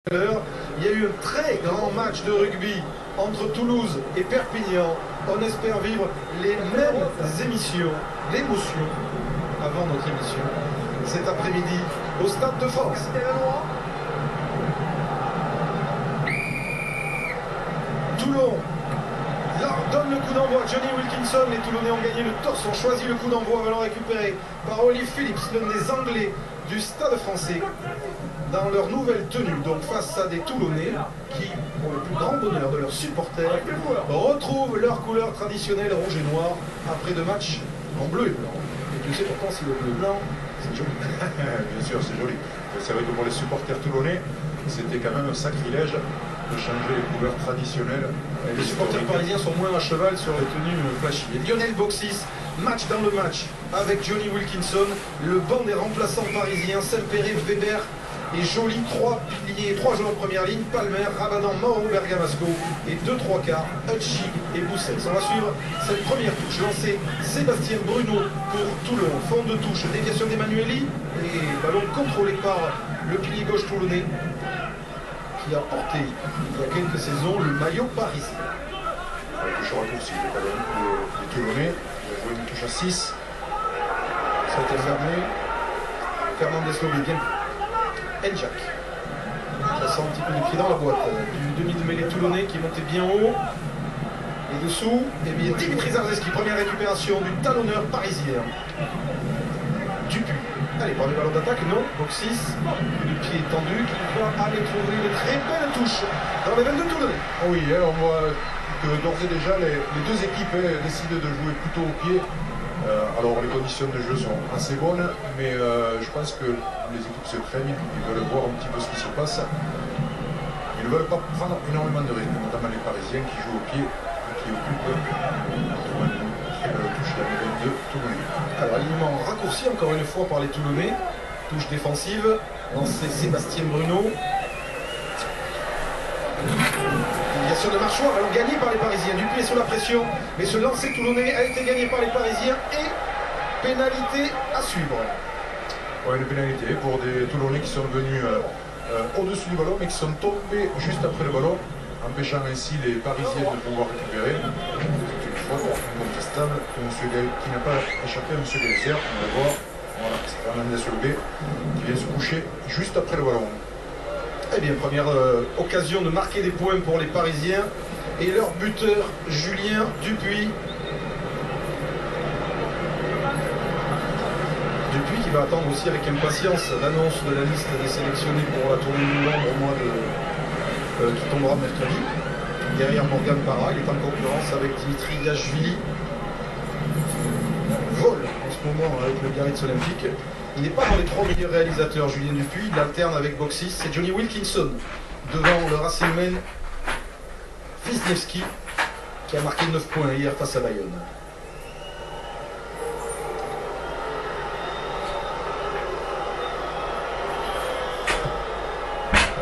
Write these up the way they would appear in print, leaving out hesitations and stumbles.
Il y a eu un très grand match de rugby entre Toulouse et Perpignan. On espère vivre les mêmes émissions, l'émotion avant notre émission cet après-midi au Stade de France. Toulon leur donne le coup d'envoi. Johnny Wilkinson, les Toulonnais ont gagné le torse, ont choisi le coup d'envoi, allant récupéré par Olive Phillips, l'un des Anglais du Stade français, dans leur nouvelle tenue, donc face à des Toulonnais qui, pour le plus grand bonheur de leurs supporters, retrouvent leur couleur traditionnelle rouge et noir après deux matchs en bleu et blanc. Et tu sais pourtant si le bleu et blanc, c'est joli. Bien sûr, c'est joli. C'est vrai que pour les supporters toulonnais, c'était quand même un sacrilège de changer les couleurs traditionnelles. Les supporters parisiens sont moins à cheval sur les tenues flashy. Et Lionel Boxis, match dans le match avec Johnny Wilkinson, le banc des remplaçants parisiens, Saint-Péret, Weber et Joly, trois piliers, trois joueurs en première ligne, Palmer, Rabadan, Mauro, Bergamasco et 2-3 quarts, Hutchig et Boussels. On va suivre cette première touche lancée Sébastien Bruno pour Toulon, fond de touche, déviation d'Emmanueli et ballon contrôlé par le pilier gauche toulonnais qui a porté il y a quelques saisons le maillot parisien. La touche raccourcie, les Toulonnais, il a joué une touche à 6. Ça a été fermé. Fernandez Lobé, bien. Enjak. Ça sent un petit peu du pied dans la boîte. Du demi de mêlée toulonnais qui montait bien haut. Et dessous, et bien Dimitri Zarzeski, première récupération du talonneur parisien. Dupuis. Allez, premier ballon d'attaque, non. Boxis, le pied tendu, qui va aller trouver une très belle touche dans les 22 Toulonnais. Oui, on voit que d'ores et déjà les deux équipes décident de jouer plutôt au pied. Alors les conditions de jeu sont assez bonnes, mais je pense que les équipes se craignent, ils veulent voir un petit peu ce qui se passe. Ils ne veulent pas prendre énormément de risques, notamment les Parisiens qui jouent au pied et qui occupent très belle touche dans les 22 Toulonnais. Alors alignement raccourci encore une fois par les Toulonnais, touche défensive, lancé Sébastien Bruno. Déviation de Marchoir, alors gagné par les Parisiens. Dupuis est sous la pression, mais ce lancer toulonnais a été gagné par les Parisiens et pénalité à suivre. Oui, une pénalité pour des Toulonnais qui sont venus au-dessus du ballon, mais qui sont tombés juste après le ballon, empêchant ainsi les Parisiens de pouvoir récupérer. C'est une faute incontestable qui n'a pas échappé à M. Geyser. On va le voir. Voilà, c'est Fernandez Lobé qui vient se coucher juste après le ballon. Eh bien, première occasion de marquer des points pour les Parisiens. Et leur buteur, Julien Dupuis. Dupuis qui va attendre aussi avec impatience l'annonce de la liste des sélectionnés pour la tournée de novembre au mois de, qui tombera mercredi. Derrière Morgan Parra, il est en concurrence avec Dimitri Yachvili. Vol en ce moment avec le Biarritz Olympique. Il n'est pas dans les trois meilleurs réalisateurs, Julien Dupuis. Il alterne avec Boxis. C'est Johnny Wilkinson devant le Racingman Wisniewski qui a marqué 9 points hier face à Bayonne.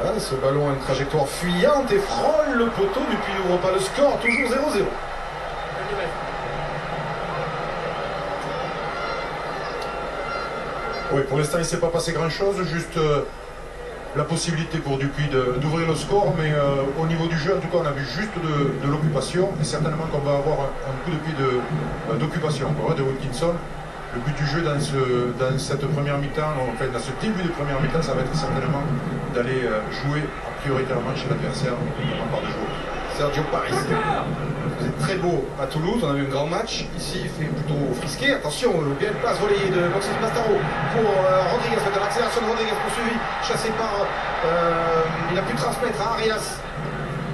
Ah, ce ballon a une trajectoire fuyante et frôle le poteau. Dupuis n'ouvre pas le score, toujours 0-0. Oui, pour l'instant, il ne s'est pas passé grand-chose, juste la possibilité pour Dupuis d'ouvrir le score, mais au niveau du jeu, en tout cas, on a vu juste de l'occupation, et certainement qu'on va avoir un coup de pied d'occupation de Wilkinson. Le but du jeu dans cette première mi-temps, enfin dans ce début de première mi-temps, ça va être certainement d'aller jouer prioritairement chez l'adversaire, notamment par des joueurs. Sergio Paris. C'est très beau à Toulouse, on a eu un grand match. Ici, il fait plutôt frisqué. Attention, bien de place relayée de Boxis Bastaro pour Rodriguez. De l'accélération de Rodriguez poursuivi, chassé par. Il a pu transmettre à Arias.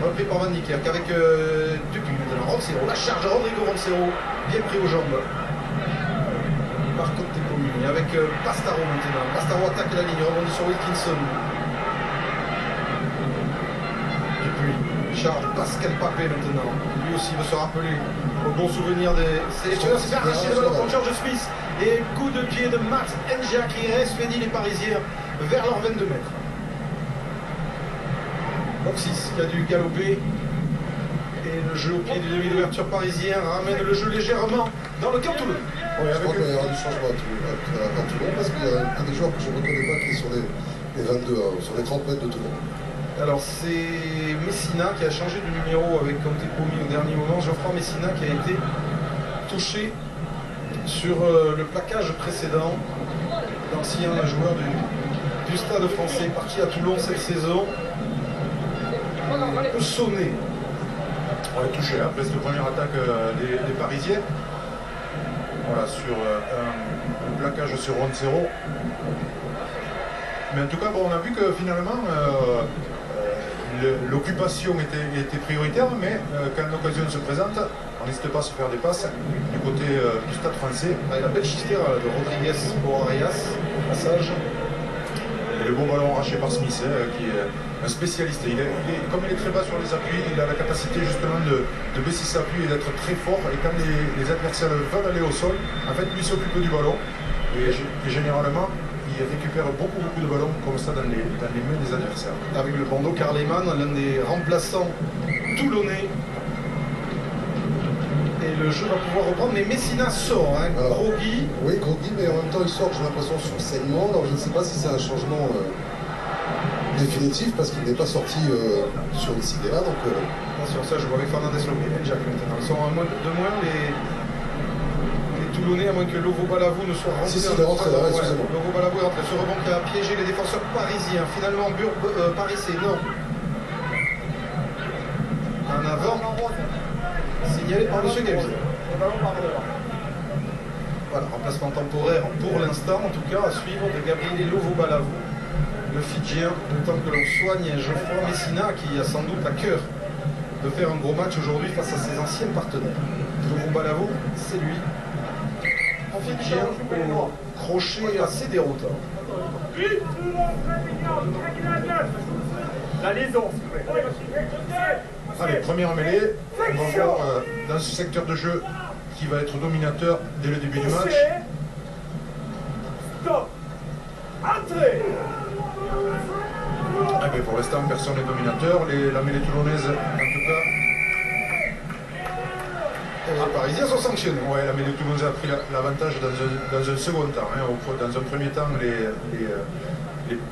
Repris par Van Niekerk avec Dupuis maintenant. Roncero, la charge Rodrigo Roncero, bien pris aux jambes. Par côté commune, avec Bastaro maintenant. Bastaro attaque la ligne, rebondit sur Wilkinson. Charge Pascal Papé maintenant. Lui aussi veut se rappeler au bon souvenir des sélectionneurs. C'est arraché le ballon contre George Smith. Et coup de pied de Matt Enjak qui expédie les Parisiens vers leurs 22 mètres. Boxis qui a dû galoper. Et le jeu au pied du demi d'ouverture parisien ramène le jeu légèrement dans le camp Toulon. Oui, je crois qu'il y aura du changement à Toulon parce qu'il y a un des joueurs que je ne reconnais pas qui est sur les 22, sur les 30 mètres de Toulon. Alors c'est Messina qui a changé de numéro avec Contepomi au dernier moment. Geoffroy Messina qui a été touché sur le plaquage précédent. L'ancien joueur du Stade français, parti à Toulon cette saison. Peut sonner. On est touché après cette première attaque des Parisiens. Voilà, sur un plaquage sur round 0. Mais en tout cas, bon, on a vu que finalement, l'occupation était prioritaire, mais quand l'occasion se présente, on n'hésite pas à se faire des passes du côté du Stade français. Ah, la belle chistera de Rodriguez pour Arias, passage. Et le beau ballon arraché par Smith, qui est un spécialiste. Comme il est très bas sur les appuis, il a la capacité justement de baisser ses appuis et d'être très fort. Et quand les adversaires veulent aller au sol, en fait, lui s'occupe du ballon. Et généralement, il récupère beaucoup de ballons comme ça dans les mains des adversaires. Avec le bandeau Karl Lehmann, l'un des remplaçants toulonnais. Et le jeu va pouvoir reprendre, mais Messina sort, hein, groggy. Oui, groggy, mais en même temps il sort, j'ai l'impression, sur saignement. Alors je ne sais pas si c'est un changement définitif, parce qu'il n'est pas sorti sur le Sidera. Donc, Attention, ça je vois avec Fernandez Lopé, Jack maintenant. Ils sont à moins de moins les Toulonnais, à moins que Lovo Balavou ne soit rentré. Si, il est rentré là, excusez-moi. Lovo Balavou est rentré. Ce rebond qui a piégé les défenseurs parisiens. Finalement, Paris, c'est non. En avant. Signalé par M. Gavier. Voilà, remplacement temporaire pour l'instant, en tout cas, à suivre de Gabriel Lovo Balavou, le Fidjien, le temps que l'on soigne Geoffroy Messina, qui a sans doute à cœur de faire un gros match aujourd'hui face à ses anciens partenaires. Lovo Balavou, c'est lui. Fidjien au crochet assez déroutant. La liaison, Allez, première mêlée. On va voir dans ce secteur de jeu qui va être dominateur dès le début du match. Stop. Entrée. Ah ben, pour l'instant, personne n'est dominateur. La mêlée toulonnaise, en tout cas. Les Parisiens sont sanctionnés. Ouais, la mêlée toulonnaise a pris l'avantage dans un second temps. Hein. Dans un premier temps,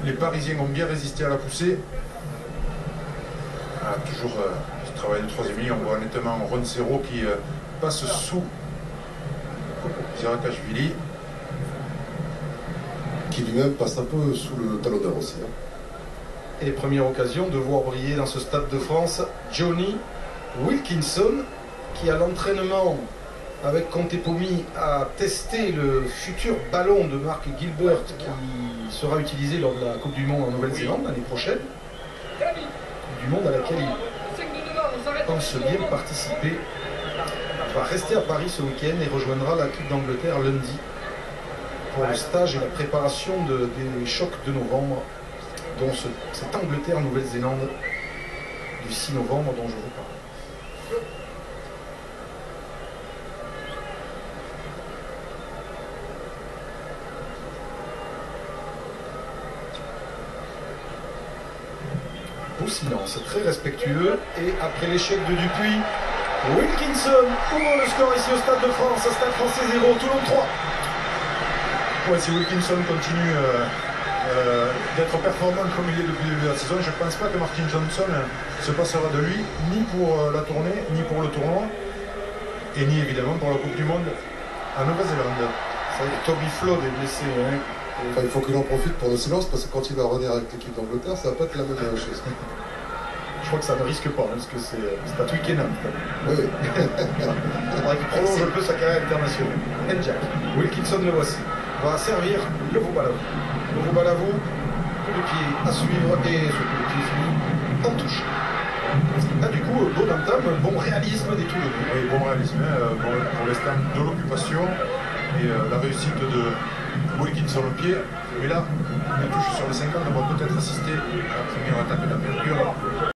les Parisiens ont bien résisté à la poussée. Ah, toujours ce travail de troisième ligne. On voit nettement Roncero qui passe sous Zirakashvili. qui lui-même passe un peu sous le talonneur aussi. Hein. Et les premières occasions de voir briller dans ce Stade de France Johnny Wilkinson, qui à l'entraînement avec Contepomi a testé le futur ballon de Mark Gilbert qui sera utilisé lors de la Coupe du Monde en Nouvelle-Zélande l'année prochaine. Coupe du Monde à laquelle il pense bien participer. Il va rester à Paris ce week-end et rejoindra l'équipe d'Angleterre lundi pour le stage et la préparation des chocs de novembre, dont cette Angleterre-Nouvelle-Zélande du 6 novembre dont je vous parle. Beau silence, très respectueux, et après l'échec de Dupuis, Wilkinson ouvre le score ici au Stade de France, Stade français 0, Toulon 3. Ouais, si Wilkinson continue d'être performant comme il est depuis le début de la saison, je ne pense pas que Martin Johnson se passera de lui, ni pour la tournée, ni pour le tournoi, et ni évidemment pour la Coupe du Monde en Nouvelle-Zélande. C'est vrai que Toby Flood est blessé. Hein. Enfin, il faut qu'il en profite pour le silence, parce que quand il va revenir avec l'équipe d'Angleterre, ça va pas être la même chose. Je crois que ça ne risque pas, hein, parce que c'est à Twickenham. Oui, oui. Il faudrait qu'il prolonge un peu sa carrière internationale. Jack, Wilkinson le voici. Va servir Lovo Balavou. Lovo Balavou, coup de pied à suivre et ce coup de pied fini en touche. Là du coup, bon entame, bon réalisme des Toulonnais. Oui, bon réalisme pour l'instant de l'occupation et la réussite de Wilkinson au pied. Mais là, une touche sur les 50, on va peut-être assister à la première attaque d'envergure.